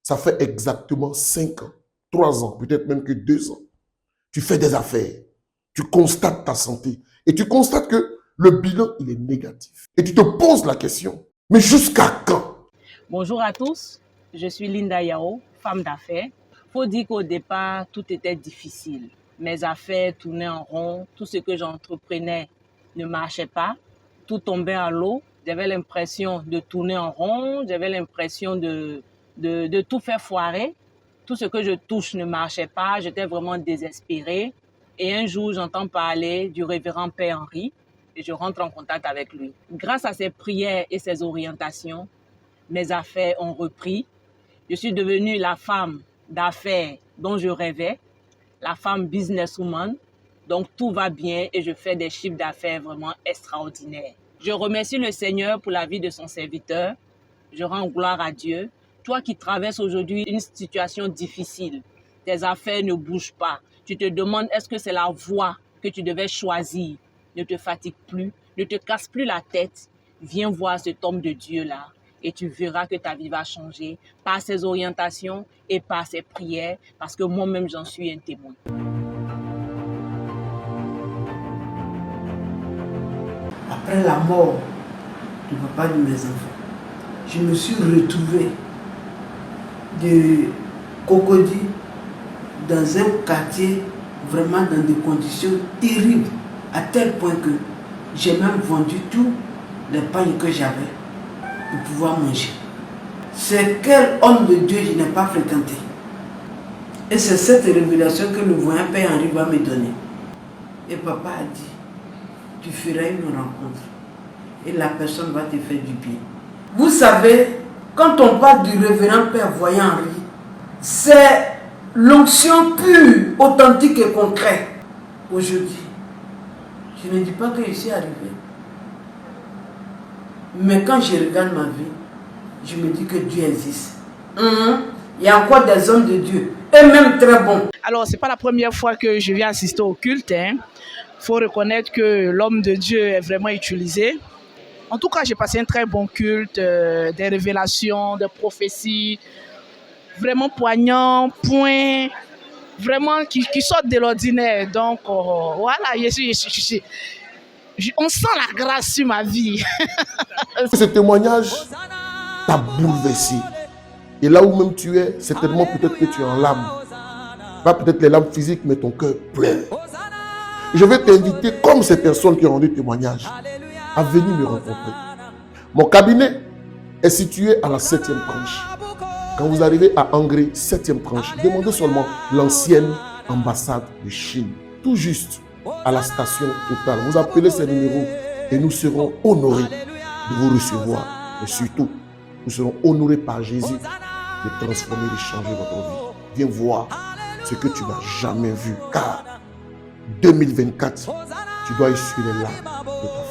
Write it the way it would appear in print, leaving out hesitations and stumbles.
Ça fait exactement 5 ans, 3 ans, peut-être même que 2 ans. Tu fais des affaires, tu constates ta santé et tu constates que le bilan, il est négatif. Et tu te poses la question, mais jusqu'à quand? Bonjour à tous, je suis Linda Yao, femme d'affaires. Faut dire qu'au départ, tout était difficile. Mes affaires tournaient en rond, tout ce que j'entreprenais ne marchait pas, tout tombait à l'eau. J'avais l'impression de tourner en rond, j'avais l'impression de tout faire foirer. Tout ce que je touche ne marchait pas, j'étais vraiment désespérée. Et un jour, j'entends parler du révérend Père Henri et je rentre en contact avec lui. Grâce à ses prières et ses orientations, mes affaires ont repris. Je suis devenue la femme d'affaires dont je rêvais, la femme businesswoman. Donc tout va bien et je fais des chiffres d'affaires vraiment extraordinaires. Je remercie le Seigneur pour la vie de son serviteur. Je rends gloire à Dieu. Toi qui traverses aujourd'hui une situation difficile, tes affaires ne bougent pas. Tu te demandes est-ce que c'est la voie que tu devais choisir. Ne te fatigue plus, ne te casse plus la tête. Viens voir cet homme de Dieu-là et tu verras que ta vie va changer par ses orientations et par ses prières parce que moi-même j'en suis un témoin. Après la mort du papa de mes enfants, je me suis retrouvée de Cocody dans un quartier vraiment dans des conditions terribles, à tel point que j'ai même vendu tous les pagnes que j'avais pour pouvoir manger. C'est quel homme de Dieu je n'ai pas fréquenté. Et c'est cette révélation que le voyant Père Henri va me donner. Et papa a dit, tu feras une rencontre et la personne va te faire du bien. Vous savez, quand on parle du révérend Père Voyant Henri, c'est l'onction pure, authentique et concrète. Aujourd'hui, je ne dis pas que je suis arrivé. Mais quand je regarde ma vie, je me dis que Dieu existe. Il y a encore des hommes de Dieu, et même très bons. Alors, ce n'est pas la première fois que je viens assister au culte. Il faut reconnaître que l'homme de Dieu est vraiment utilisé. En tout cas, j'ai passé un très bon culte, des révélations, des prophéties, vraiment poignants, points, vraiment qui sortent de l'ordinaire. Donc, voilà, on sent la grâce sur ma vie. Ce témoignage t'a bouleversé. Et là où même tu es, certainement peut-être que tu es en larmes. Pas peut-être les larmes physiques, mais ton cœur pleure. Je vais t'inviter, comme ces personnes qui ont rendu témoignage, à venir me rencontrer. Mon cabinet est situé à la 7e tranche. Quand vous arrivez à Angré, 7e tranche, demandez seulement l'ancienne ambassade de Chine. Tout juste à la station Total. Vous appelez ces numéros et nous serons honorés de vous recevoir. Et surtout, nous serons honorés par Jésus de transformer, de changer votre vie. Viens voir ce que tu n'as jamais vu. Car 2024, tu dois essuyer les larmes de ta